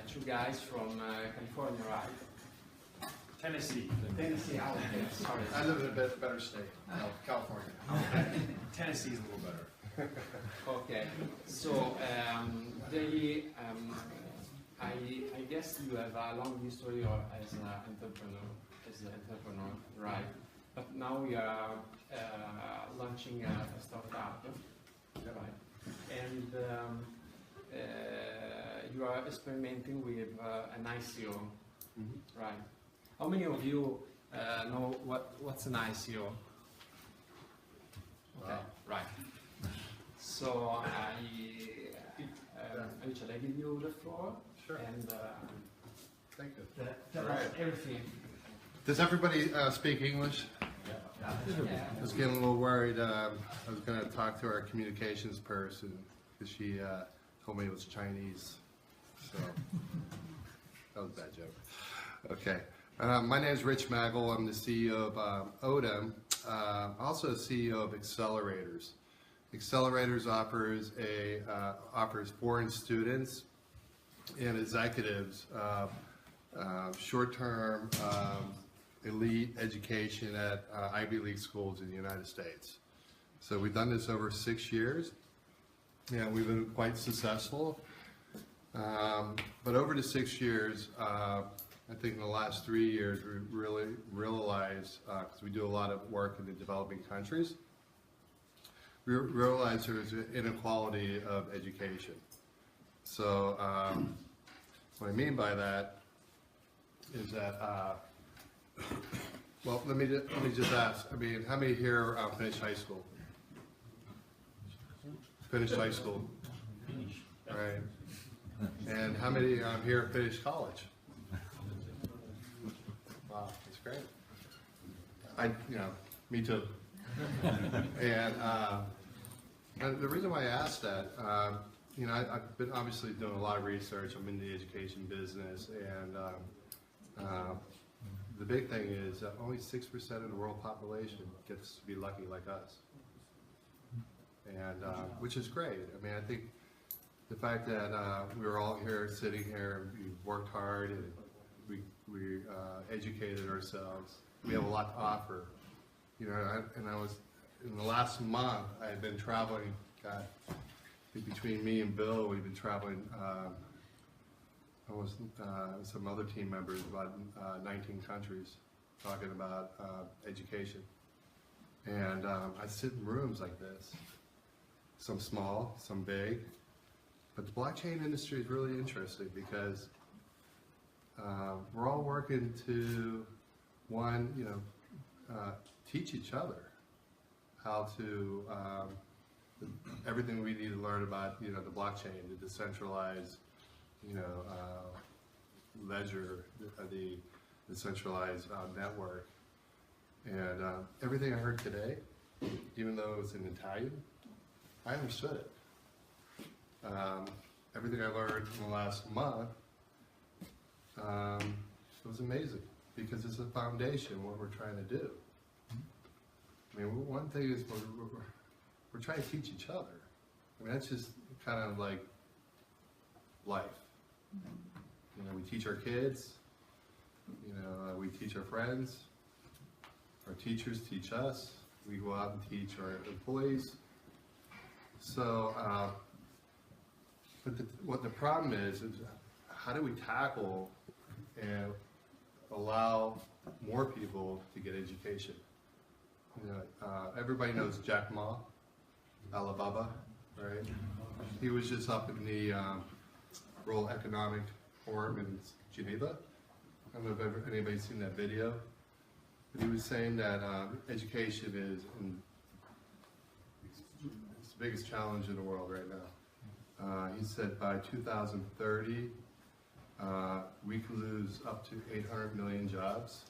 two guys from California, right? Tennessee. Tennessee, okay, sorry. I live in a better state, California. Tennessee's a little better. Okay, so I guess you have a long history as an entrepreneur, right? But now we are launching a startup, right? And you are experimenting with an ICO, right? How many of you know what's an ICO? Okay, right. So shall I give you the floor? Sure. And Thank you. tell us everything. Does everybody speak English? Yeah. I was getting a little worried. I was going to talk to our communications person because she told me it was Chinese. So that was a bad joke. Okay. My name is Rich Maaghul. I'm the CEO of Odem, also CEO of Accelerators. Accelerators offers foreign students and executives short-term elite education at Ivy League schools in the United States. So we've done this over 6 years, and we've been quite successful. But over the 6 years, I think in the last 3 years, we really realized, because we do a lot of work in the developing countries, we realized there's an inequality of education. So what I mean by that is that, well, let me just ask. I mean, how many here finished high school? Finished high school, right? And how many here finished college? Wow, that's great. Me too. And the reason why I asked that, I've been obviously doing a lot of research. I'm in the education business, and the big thing is that only 6% of the world population gets to be lucky like us, and which is great. I mean, I think the fact that we're all here, sitting here, and we've worked hard, and we educated ourselves. We have a lot to offer. And I was, in the last month, I had been traveling, God, I think between me and Bill, we've been traveling, some other team members, about 19 countries, talking about education. And I sit in rooms like this, some small, some big, but the blockchain industry is really interesting because we're all working to, teach each other how to, everything we need to learn about, the blockchain, the decentralized, ledger, the decentralized network. And everything I heard today, even though it was in Italian, I understood it. Everything I learned in the last month, it was amazing because it's a foundation, what we're trying to do. I mean, one thing is we're trying to teach each other. I mean, that's just kind of like life. We teach our kids, we teach our friends, our teachers teach us, we go out and teach our employees. So, but what the problem is how do we tackle and allow more people to get education? Everybody knows Jack Ma, Alibaba, right? He was just up in the World Economic Forum in Geneva. I don't know if anybody's seen that video, but he was saying that education is it's the biggest challenge in the world right now. He said by 2030, we could lose up to 800 million jobs.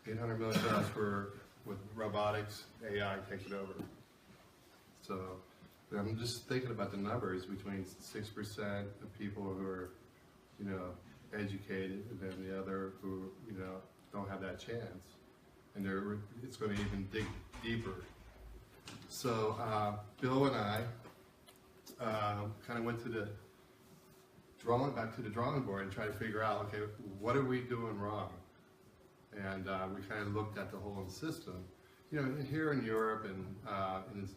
800 million jobs with robotics, AI taking over. So I'm just thinking about the numbers between 6% of people who are, educated, and then the other who, don't have that chance. And it's going to even dig deeper. So Bill and I kind of went to the back to the drawing board and try to figure out, okay, what are we doing wrong? And we kind of looked at the whole system. You know, here in Europe and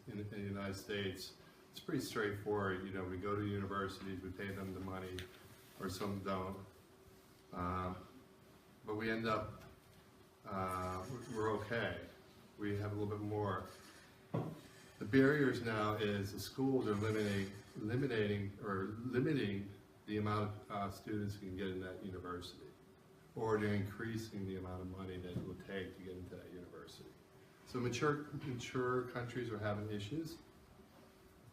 in the United States, it's pretty straightforward. You know, we go to universities, we pay them the money, or some don't. But we end up, we're okay. We have a little bit more. The barriers now is the schools are limiting the amount of students who can get in that university, or they're increasing the amount of money that it would take to get into that university. So mature countries are having issues.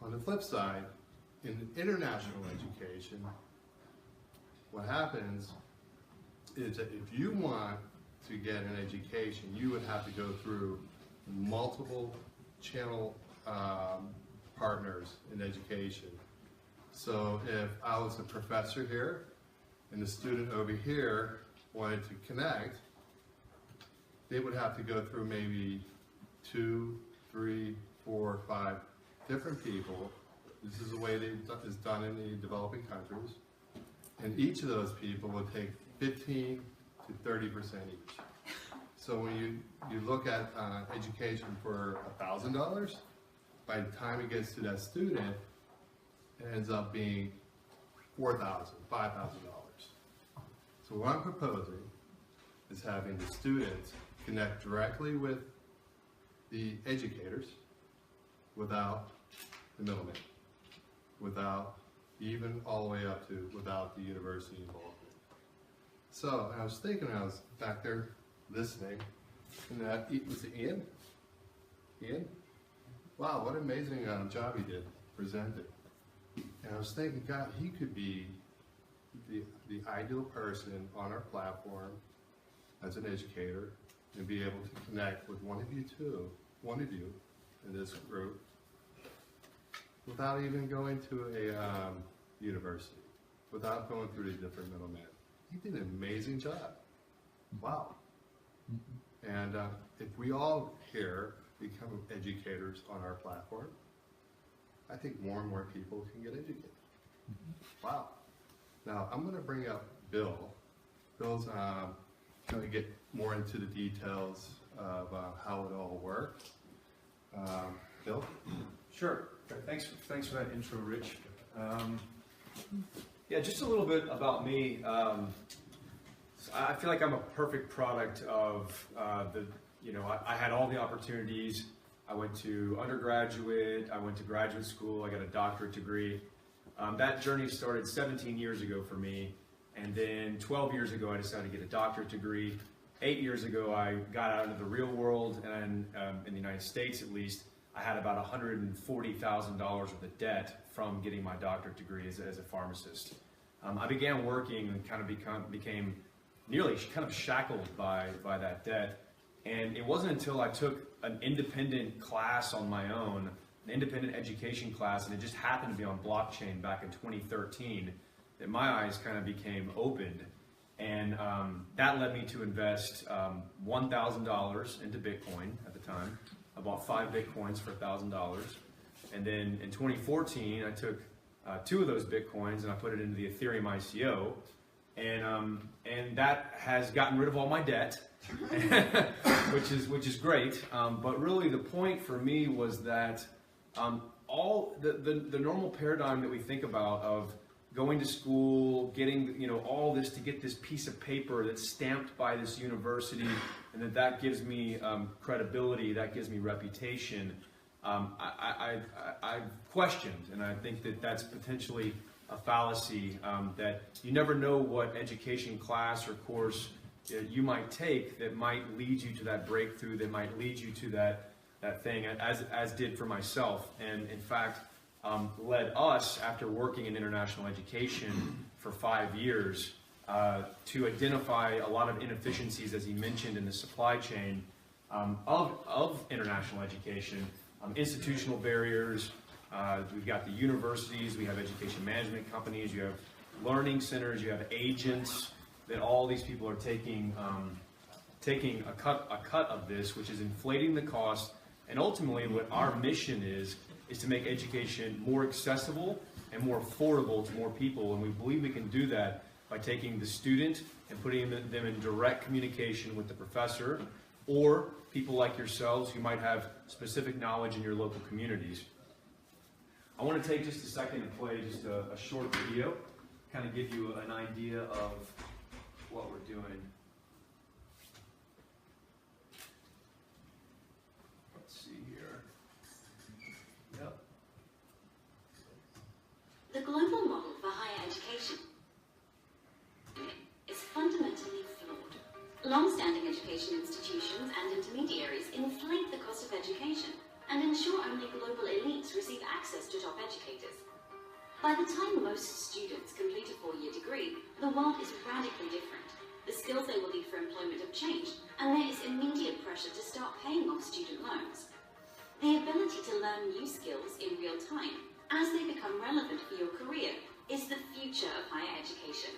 On the flip side, in international education, what happens is that if you want to get an education, you would have to go through multiple channel partners in education. So if I was a professor here and the student over here wanted to connect, they would have to go through maybe 2, 3, 4, 5 different people. This is the way it is done in the developing countries. And each of those people would take 15 to 30% each. So when you look at education for $1,000, by the time it gets to that student, it ends up being $4,000, $5,000. So what I'm proposing is having the students connect directly with the educators without the middleman, without even all the way up to without the university involvement. So I was thinking, I was back there listening, and that was it Ian? Ian? Wow, what an amazing job he did, presented. And I was thinking, God, he could be the ideal person on our platform as an educator and be able to connect with one of you in this group, without even going to a university, without going through the different middlemen. He did an amazing job. Wow. And if we all here become educators on our platform, I think more and more people can get educated. Wow. Now, I'm going to bring up Bill. Bill's going to get more into the details of how it all works. Bill? Sure. Thanks for that intro, Rich. Yeah, just a little bit about me. I feel like I'm a perfect product of I had all the opportunities. I went to undergraduate, I went to graduate school, I got a doctorate degree. That journey started 17 years ago for me, and then 12 years ago I decided to get a doctorate degree. 8 years ago I got out into the real world, and in the United States at least, I had about $140,000 worth of debt from getting my doctorate degree as a pharmacist. I began working and kind of became nearly kind of shackled by that debt. And it wasn't until I took an independent class on my own, an independent education class, and it just happened to be on blockchain back in 2013, that my eyes kind of became opened. And that led me to invest $1,000 into Bitcoin at the time. I bought 5 Bitcoins for $1,000. And then in 2014, I took 2 of those Bitcoins and I put it into the Ethereum ICO. And that has gotten rid of all my debt, which is great. But really the point for me was that all the normal paradigm that we think about of going to school, getting all this to get this piece of paper that's stamped by this university, and that gives me credibility, that gives me reputation. I've questioned, and I think that that's potentially a fallacy, that you never know what education class or course you might take that might lead you to that breakthrough, that might lead you to that thing, as did for myself. And in fact, led us, after working in international education for 5 years, to identify a lot of inefficiencies, as he mentioned, in the supply chain of international education, institutional barriers. We've got the universities, we have education management companies, you have learning centers, you have agents, that all these people are taking a cut of this, which is inflating the cost. And ultimately what our mission is to make education more accessible and more affordable to more people. And we believe we can do that by taking the student and putting them in direct communication with the professor or people like yourselves who might have specific knowledge in your local communities. I want to take just a second and play just a short video, kind of give you an idea of what we're doing. Let's see here. Yep. The global model for higher education is fundamentally flawed. Long-standing education institutions and intermediaries inflate the cost of education and ensure only global elites receive access to top educators. By the time most students complete a 4-year degree, the world is radically different. The skills they will need for employment have changed, and there is immediate pressure to start paying off student loans. The ability to learn new skills in real time, as they become relevant for your career, is the future of higher education.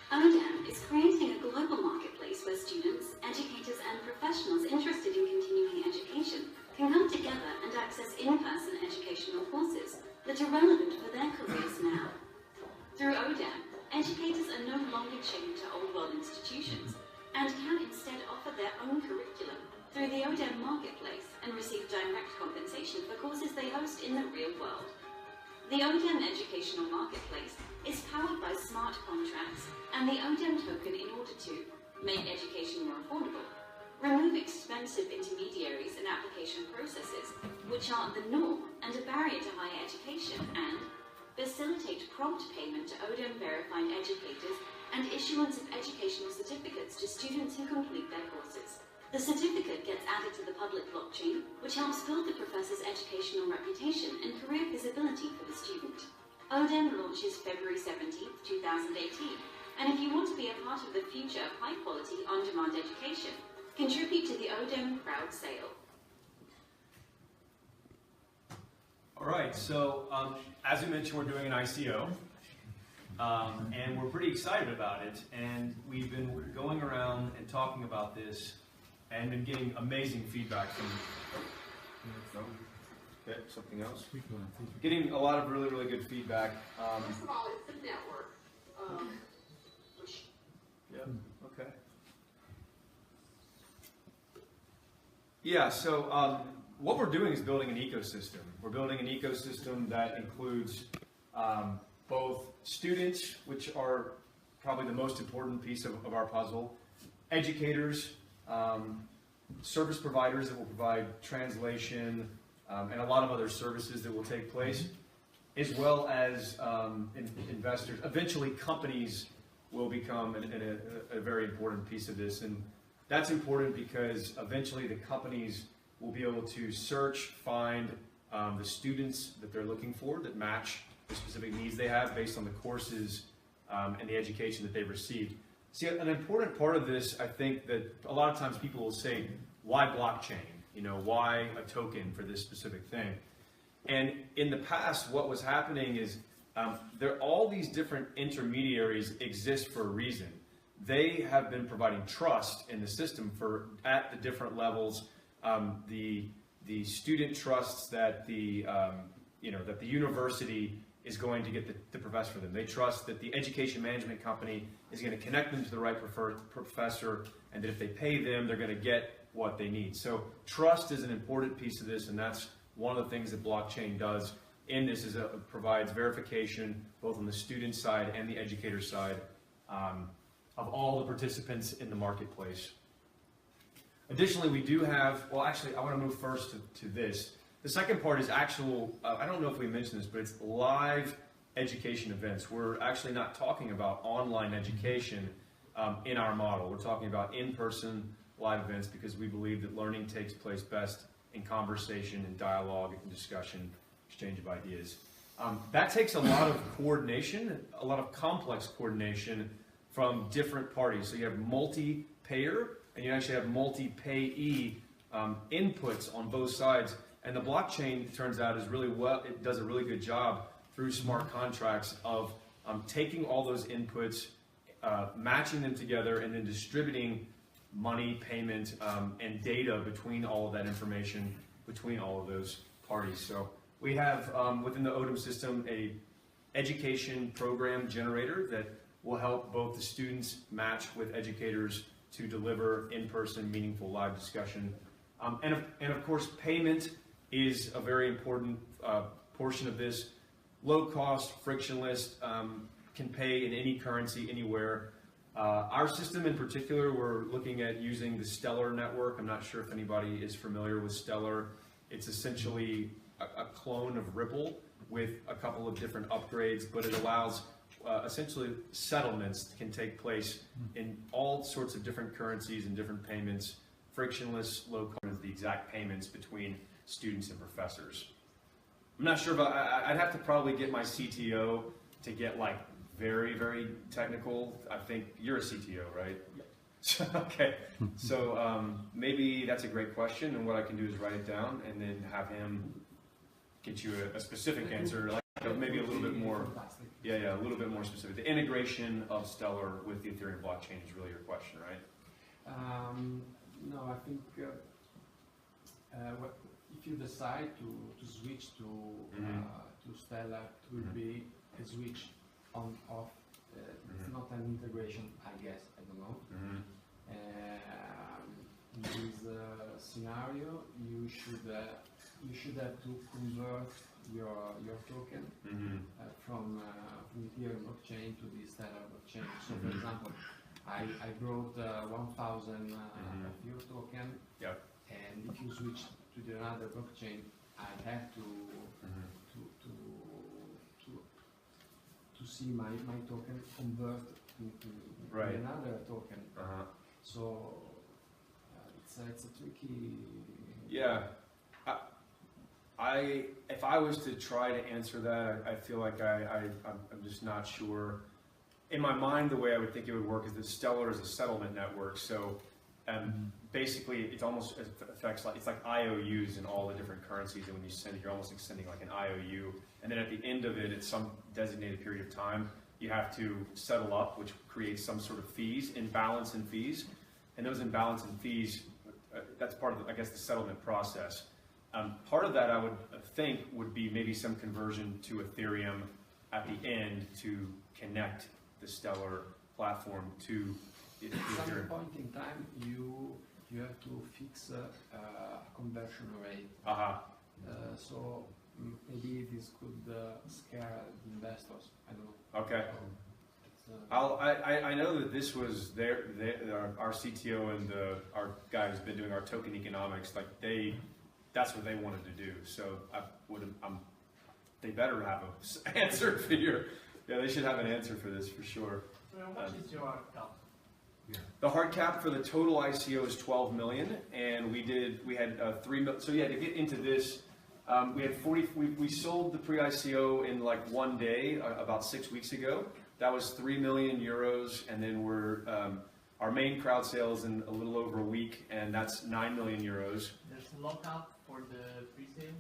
ODEM is creating a global marketplace where students, educators, and professionals interested in continuing education can come together and access in-person educational courses that are relevant for their careers now. Through ODEM, educators are no longer chained to old-world institutions and can instead offer their own curriculum through the ODEM marketplace and receive direct compensation for courses they host in the real world. The ODEM educational marketplace is powered by smart contracts and the ODEM token in order to make education more affordable, remove expensive intermediaries and application processes, which are the norm and a barrier to higher education, and facilitate prompt payment to ODEM-verified educators and issuance of educational certificates to students who complete their courses. The certificate gets added to the public blockchain, which helps build the professor's educational reputation and career visibility for the student. ODEM launches February 17th, 2018, and if you want to be a part of the future of high-quality, on-demand education, contribute to the ODEM crowd sale. All right, so as we mentioned, we're doing an ICO, and we're pretty excited about it. And we've been going around and talking about this, and been getting amazing feedback from. Okay, something else. Getting a lot of really, really good feedback. First of all, it's the network. Yeah. Okay. Yeah, so what we're doing is building an ecosystem. We're building an ecosystem that includes both students, which are probably the most important piece of our puzzle, educators, service providers that will provide translation, and a lot of other services that will take place, as well as investors. Eventually, companies will become a very important piece of this. And that's important because eventually the companies will be able to search, find the students that they're looking for that match the specific needs they have based on the courses and the education that they've received. See, an important part of this, I think that a lot of times people will say, why blockchain? You know, why a token for this specific thing? And in the past, what was happening is all these different intermediaries exist for a reason. They have been providing trust in the system at the different levels. The student trusts that that the university is going to get the professor for them. They trust that the education management company is going to connect them to the right professor, and that if they pay them, they're going to get what they need. So trust is an important piece of this, and that's one of the things that blockchain does in this is it provides verification both on the student side and the educator side of all the participants in the marketplace. Additionally, we do have, well actually I want to move first to this. The second part is actual, I don't know if we mentioned this, but it's live education events. We're actually not talking about online education in our model. We're talking about in-person live events because we believe that learning takes place best in conversation and dialogue and discussion, exchange of ideas. That takes a lot of coordination, a lot of complex coordination from different parties. So you have multi-payer and you actually have multi-payee inputs on both sides. And the blockchain, it turns out, it does a really good job through smart contracts of taking all those inputs, matching them together, and then distributing money, payment, and data between all of that information, between all of those parties. So we have, within the ODEM system, a education program generator that will help both the students match with educators to deliver in-person, meaningful live discussion. And of course, payment is a very important portion of this. Low cost, frictionless, can pay in any currency, anywhere. Our system in particular, we're looking at using the Stellar network. I'm not sure if anybody is familiar with Stellar. It's essentially a clone of Ripple with a couple of different upgrades, but it allows essentially settlements can take place in all sorts of different currencies and different payments, frictionless, low cost, the exact payments between students and professors. I'm not sure about, I'd have to probably get my CTO to get like very, very technical. I think you're a CTO, right? Yeah. Okay, so maybe that's a great question, and what I can do is write it down and then have him get you a specific answer, like maybe a little bit more, a little bit more specific. The integration of Stellar with the Ethereum blockchain is really your question, right? No, I think if you decide to switch to Stellar, it will be a switch on off. It's not an integration, I guess. I don't know. In this scenario, you should have to convert your token from Ethereum blockchain to the Stellar blockchain. So, for example, I brought 1,000 of your token, and if you switch to the another blockchain, I have to see my token convert into another token. So it's a tricky. Yeah, if I was to try to answer that, I feel like I'm just not sure. In my mind, the way I would think it would work is that Stellar is a settlement network. So basically, it almost affects it's like IOUs in all the different currencies, and when you send it, you're almost extending like an IOU. And then at the end of it, at some designated period of time, you have to settle up, which creates some sort of fees, imbalance in fees. And those imbalance in fees, that's part of, I guess, the settlement process. Part of that, I would think, would be maybe some conversion to Ethereum at the end to connect the Stellar platform to At some point in time, you have to fix a conversion rate. So maybe this could scare the investors. I don't know. Okay. I know that this was our CTO and our guy who's been doing our token economics. Like that's what they wanted to do. So they better have an answer for they should have an answer for this for sure. What is your cap? The hard cap for the total ICO is 12 million, and we had 3 million. So yeah, to get into this, we had 40. We sold the pre-ICO in like one day, about 6 weeks ago. That was 3 million euros, and then our main crowd sales in a little over a week, and that's 9 million euros. There's a lockup for the pre-sale?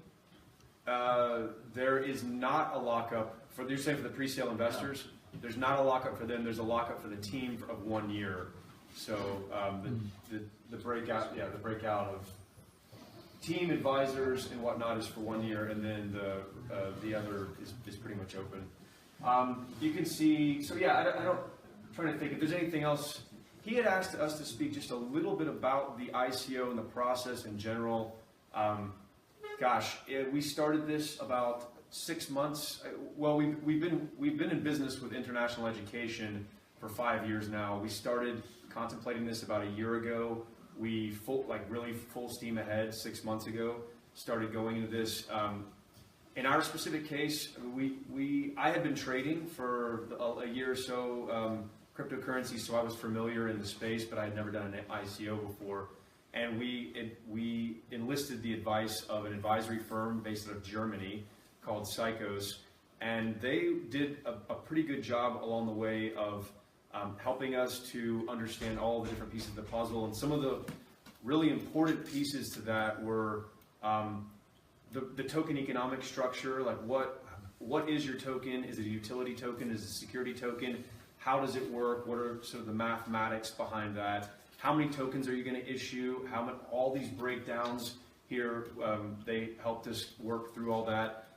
There is not a lockup for. You're saying for the pre-sale investors? No. There's not a lockup for them. There's a lockup for the team of 1 year. So the breakout, the breakout of team advisors and whatnot is for 1 year, and then the other is pretty much open. You can see. So yeah, I'm trying to think if there's anything else. He had asked us to speak just a little bit about the ICO and the process in general. We started this about 6 months. Well, we've been in business with international education for 5 years now. We started contemplating this about a year ago. We really full steam ahead 6 months ago. Started going into this. In our specific case, I had been trading for a year or so cryptocurrency, so I was familiar in the space, but I had never done an ICO before. And we enlisted the advice of an advisory firm based out of Germany called Psychos, and they did a pretty good job along the way of helping us to understand all the different pieces of the puzzle. And some of the really important pieces to that were the token economic structure, like what is your token? Is it a utility token? Is it a security token? How does it work? What are sort of the mathematics behind that? How many tokens are you going to issue? All these breakdowns here, they helped us work through all that.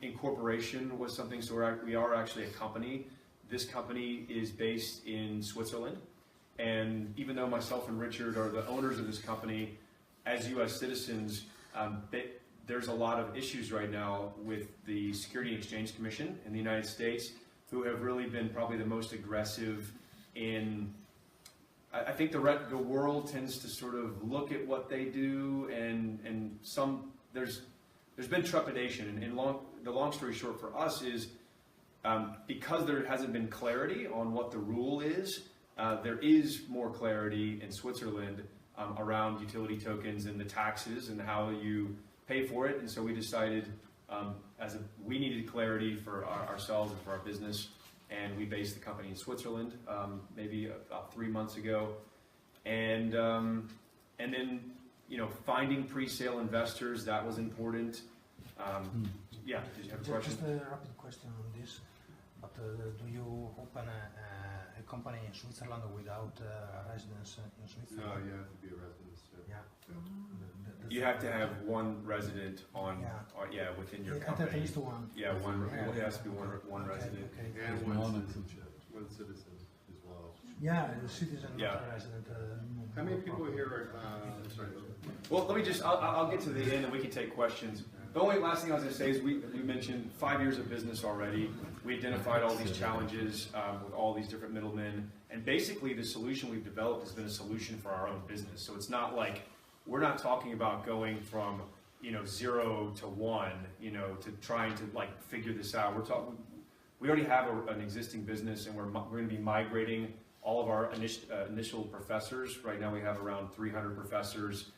Incorporation was something, so we are actually a company. This company is based in Switzerland, and even though myself and Richard are the owners of this company, as U.S. citizens, there's a lot of issues right now with the Security and Exchange Commission in the United States, who have really been probably the most aggressive in. I think the world tends to sort of look at what they do, and there's been trepidation, and the long story short for us is because there hasn't been clarity on what the rule is. There is more clarity in Switzerland around utility tokens and the taxes and how you pay for it, and so we decided we needed clarity for ourselves and for our business, and we based the company in Switzerland maybe about 3 months ago, and then finding pre-sale investors, that was important. Yeah, did you have a question? Just a rapid question on this. But do you open a company in Switzerland without residence in Switzerland? No, you have to be a resident. Yeah. You have to have one resident within your company. At least one. Yeah, one. It has to be one resident. Okay. And one citizen as well. Yeah, the citizen, Yeah. not a resident. How many people here are, sorry. Well, let me just, I'll get to the end and we can take questions. The only last thing I was going to say is we mentioned 5 years of business already. We identified all these challenges with all these different middlemen. And basically the solution we've developed has been a solution for our own business. So it's not like, we're not talking about going from 0 to 1, to trying to figure this out. We already have an existing business, and we're going to be migrating all of our initial professors. Right now we have around 300 professors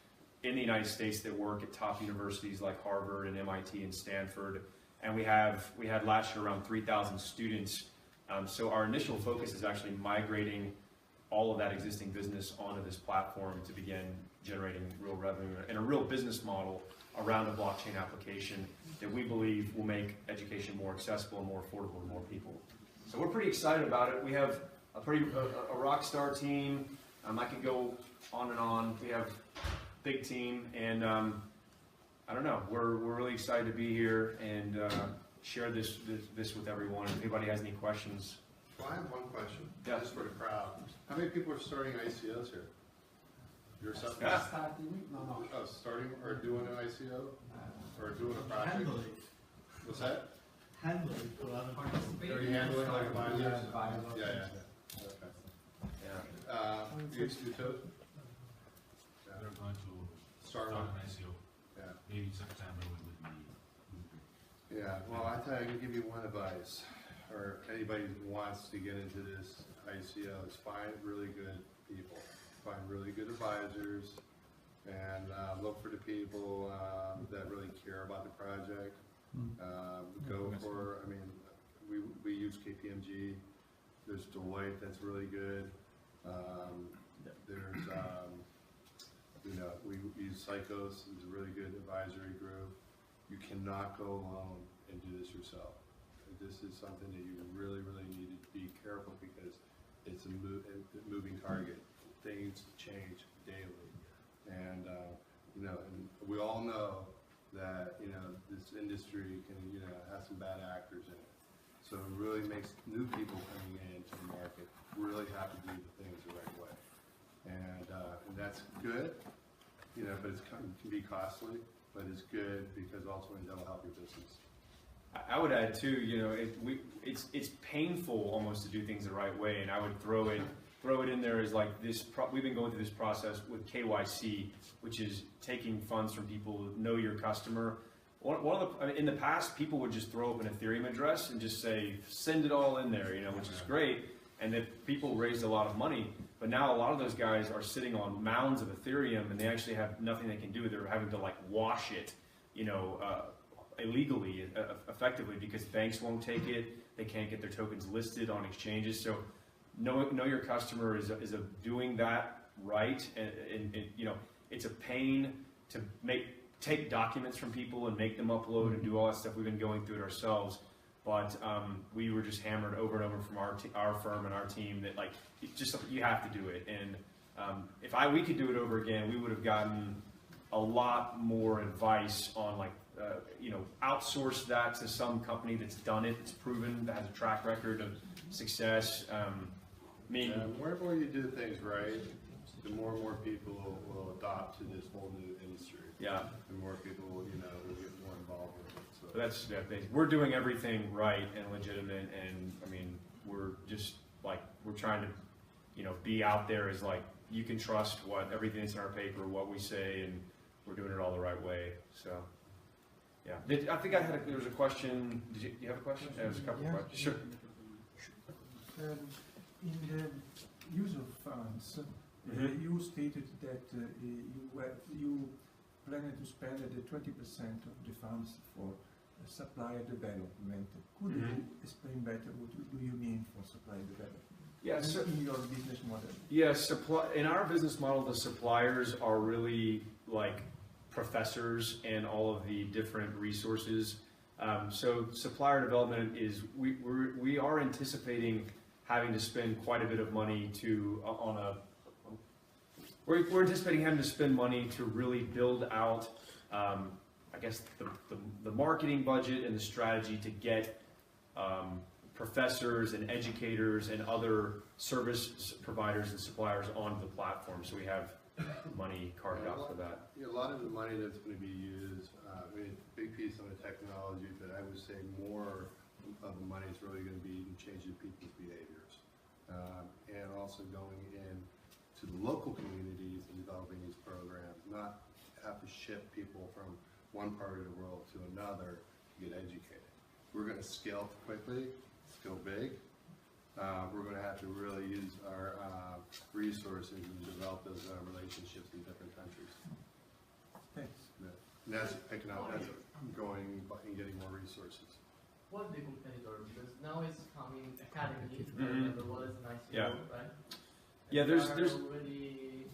in the United States that work at top universities like Harvard and MIT and Stanford, and we had last year around 3,000 students. So our initial focus is actually migrating all of that existing business onto this platform to begin generating real revenue and a real business model around a blockchain application that we believe will make education more accessible and more affordable to more people. So we're pretty excited about it. We have a rock star team. I can go on and on. We have big team, and I don't know. We're really excited to be here and share this with everyone. If anybody has any questions. Well, I have one question. Yeah. Just for the crowd. How many people are starting ICOs here? Yourself? Yeah. Starting or doing an ICO? Or doing a project? Handle it. What's that? Handle it for other participants. Are you handling like advisors? Yeah. Yeah. Okay. Yeah. You two toes? They're going to Start start on. an ICO. Yeah. Maybe September would be. Yeah, well, I thought I could give you one advice, or anybody who wants to get into this ICO, is find really good people, find really good advisors, and look for the people that really care about the project. Go for, we use KPMG, there's Deloitte that's really good, there's, we use Psychos, who's a really good advisory group. You cannot go alone and do this yourself. This is something that you really, really need to be careful, because it's a moving target. Things change daily, and and we all know that this industry can have some bad actors in it. So it really makes new people coming into the market really have to do the things the right way, and that's good. But it can be costly, but it's good because ultimately that'll help your business. I would add too, it's painful almost to do things the right way, and I would throw it in there as like this. We've been going through this process with KYC, which is taking funds from people. Know your customer. In the past, people would just throw up an Ethereum address and just say send it all in there, which is great, and that people raised a lot of money. But now a lot of those guys are sitting on mounds of Ethereum, and they actually have nothing they can do. They're having to wash it, illegally, effectively, because banks won't take it. They can't get their tokens listed on exchanges. So know your customer is doing that right, and it's a pain to take documents from people and make them upload and do all that stuff. We've been going through it ourselves, but we were just hammered over and over from our firm and our team that you have to do it. And if we could do it over again, we would have gotten a lot more advice on you know, outsource that to some company that's done it, that's proven, that has a track record of success. I mean, Wherever you do things right, the more and more people will adopt to this whole new industry. yeah. The more people, will get more involved with it. So So that's, yeah, we're doing everything right and legitimate, and I mean, we're just like, we're trying to, you know, be out there as like, you can trust what, everything that's in our paper, what we say, and we're doing it all the right way, so. Yeah, I think there was a question, did you have a question? There was a couple of Yeah. questions, sure. In the use of funds, you stated that you plan to spend the 20% of the funds for supplier development. Could you explain better what do you mean for supplier development? Yeah, so, In your business model. yeah, in our business model, the suppliers are really like professors and all of the different resources. So supplier development is, we are anticipating having to spend quite a bit of money we're anticipating having to spend money to really build out, I guess, the marketing budget and the strategy to get professors and educators and other service providers and suppliers onto the platform. So we have money carved out for that. a lot of the money that's going to be used, I mean, big piece on the technology, but I would say more of the money is really going to be in changing people's behaviors, and also going in to the local communities and developing these programs, not have to ship people from one part of the world to another to get educated. We're going to scale quickly, scale big. We're going to have to really use our resources and develop those relationships in different countries. Thanks. And that's going and getting more resources. What the competitor? Because now it's coming academy, and the world is nice, Yeah. right? Yeah, There are already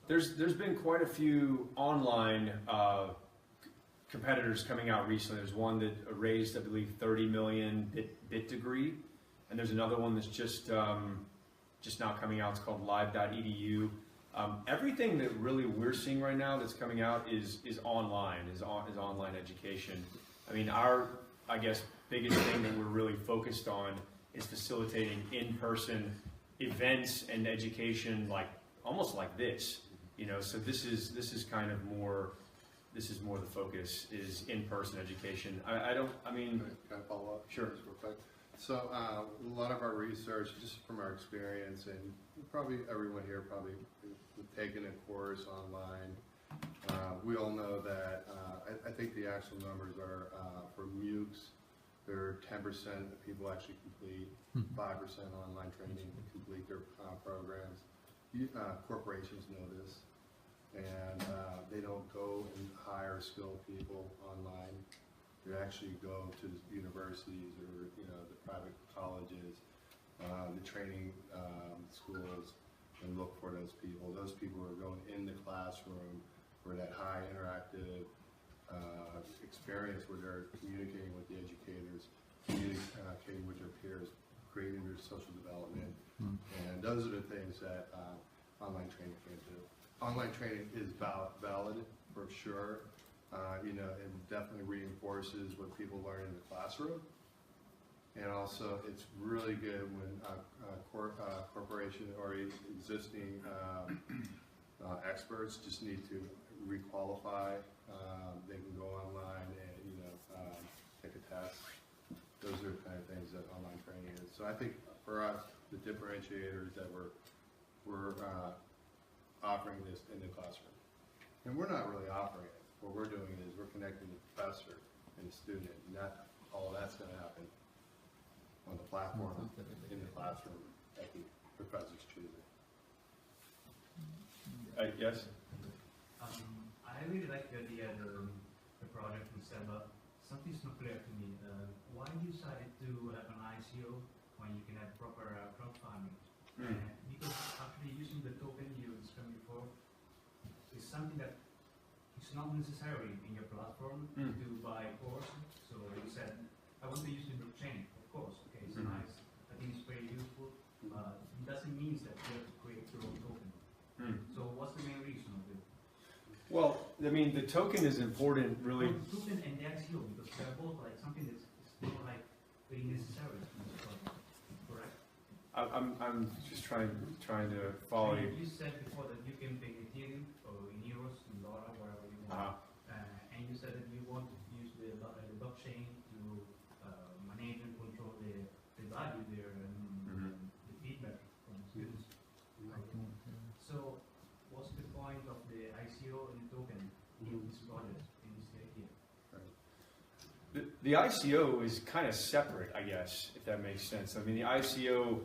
there's been quite a few online competitors coming out recently. There's one that raised, I believe, 30 million bit degree, and there's another one that's just now coming out. It's called live.edu. Everything that really we're seeing right now that's coming out is online, is online education. I mean, I guess biggest thing that we're really focused on is facilitating in-person events and education, like almost like this, you know. So this is kind of more. This is more the focus is in-person education. I mean, Can I follow up? Sure. Just real quick. So a lot of our research, just from our experience, and probably everyone here probably taken a course online. We all know that, I think the actual numbers are for MOOCs, there are 10% of people actually complete, 5% online training complete their programs. Corporations know this, and they don't go and hire skilled people online. They actually go to the universities or the private colleges, the training schools, and look for those people. Those people are going in the classroom for that high interactive experience where they're communicating with the educators, communicating with their peers, creating their social development, and those are the things that online training can't do. Online training is valid for sure. It definitely reinforces what people learn in the classroom, and also it's really good when corporation or existing experts just need to requalify. They can go online and take a test. Those are the kind of things that online training is. So I think for us, the differentiators that we're offering this in the classroom, and we're not really offering it. What we're doing is we're connecting the professor and the student, and all that's going to happen on the platform in the classroom that the professor's choosing. Yes. I really like the idea of the project from Seba. Something's not clear to me. Why you decided to have an ICO when you can have proper crowdfunding? Because actually using the token you explained before is something that it's not necessary in your platform to buy a course. So you said, I want to use the blockchain. Of course, okay, it's nice. I think it's very useful. But it doesn't mean that you have to create your own token. So what's the main reason of it? Well, I mean, the token is important, really. Token and the ICO, because they're both like something that's more like very necessary. Correct? I'm just trying to follow you. You said before that you can pay Ethereum or in euros, in dollar, wherever you want. And you said that you want to use the blockchain to manage and control the value there and the feedback from students. So, what's the point of the ICO and the token in this project, in this idea? The ICO is kind of separate, I guess, if that makes sense. I mean, the ICO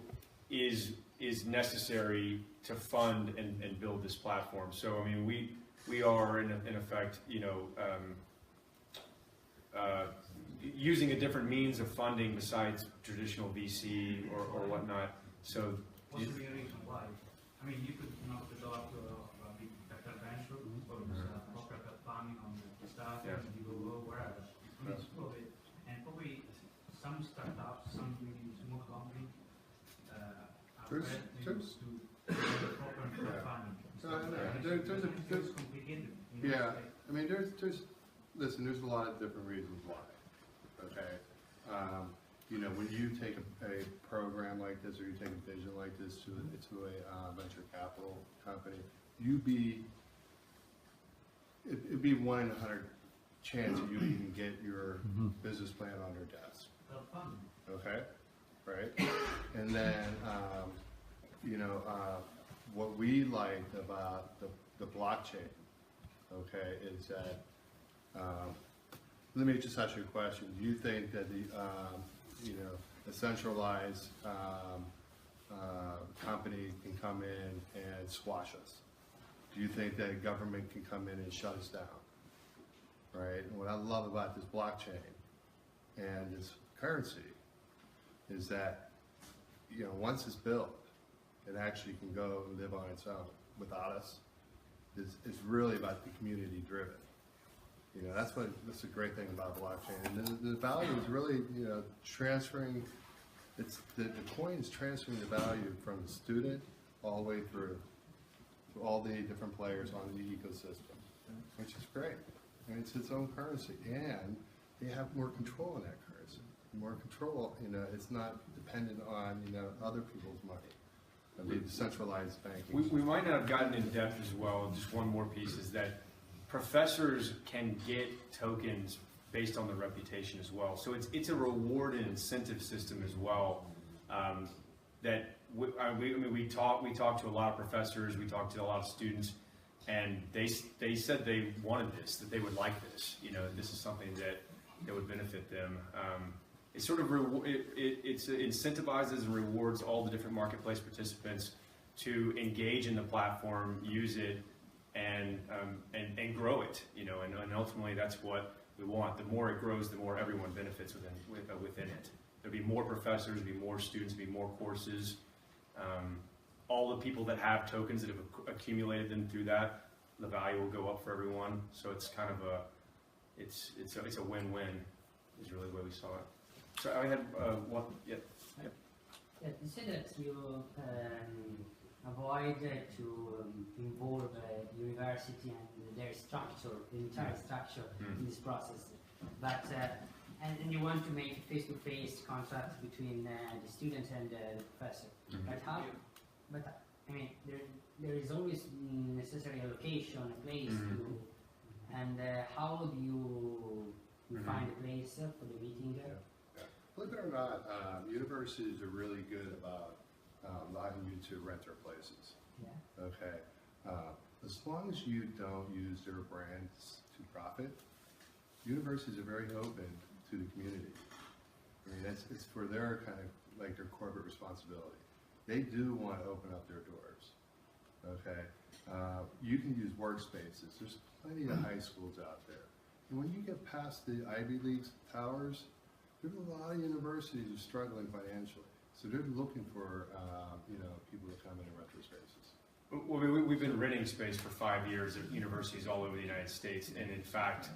is necessary to fund and build this platform. So, I mean, we are in effect, you know, using a different means of funding besides traditional VC or whatnot. So, what's the reason why? I mean, you could knock the door to a big capital venture or corporate farming on the stuff, and you go wherever. I mean, it's probably, and probably some startups, some really small companies are ready to do proper farming. There's complicated. yeah, I mean, listen, there's a lot of different reasons why, okay? You know, when you take a program like this, or you take a vision like this to a venture capital company, it'd be 1 in 100 chance that you can get your business plan on their desk. Okay, right? And then, you know, what we liked about the blockchain, okay, is that, let me just ask you a question. Do you think that the, you know, a centralized company can come in and squash us? Do you think that a government can come in and shut us down? Right? And what I love about this blockchain and this currency is that, you know, once it's built, it actually can go and live on its own without us. It's really about the community driven. You know, that's a great thing about blockchain. And the value is really, you know, transferring, the coin is transferring the value from the student all the way through to all the different players on the ecosystem, which is great. And it's its own currency, and they have more control in that currency. More control, you know, it's not dependent on, you know, other people's money. I mean, decentralized banking. We might not have gotten in depth as well. Just one more piece is that professors can get tokens based on their reputation as well. So it's a reward and incentive system as well. That we talked to a lot of professors, we talked to a lot of students, and they said they wanted this, that they would like this. You know, this is something that would benefit them. It sort of it incentivizes and rewards all the different marketplace participants to engage in the platform, use it, and grow it. You know, and ultimately that's what we want. The more it grows, the more everyone benefits within it. There'll be more professors, there'll be more students, there'll be more courses. All the people that have tokens that have accumulated them through that, the value will go up for everyone. So it's kind of it's a win-win. Is really the way we saw it. So I had one. Yeah. Yep. Yeah, you said that you avoid to involve university and their structure, the entire structure in this process, but and you want to make a face-to-face contact between the student and the professor. But how? But I mean, there is always necessary allocation, a place to, and how do you find a place for the meeting? Believe it or not, universities are really good about allowing you to rent their places. Yeah. Okay. As long as you don't use their brands to profit, universities are very open to the community. I mean, it's for their kind of like their corporate responsibility. They do want to open up their doors. Okay. You can use workspaces. There's plenty of high schools out there. And when you get past the Ivy League towers, there's a lot of universities who are struggling financially. So they're looking for, you know, people to come in and rent their spaces. Well, we've been renting space for 5 years at universities all over the United States, and in fact,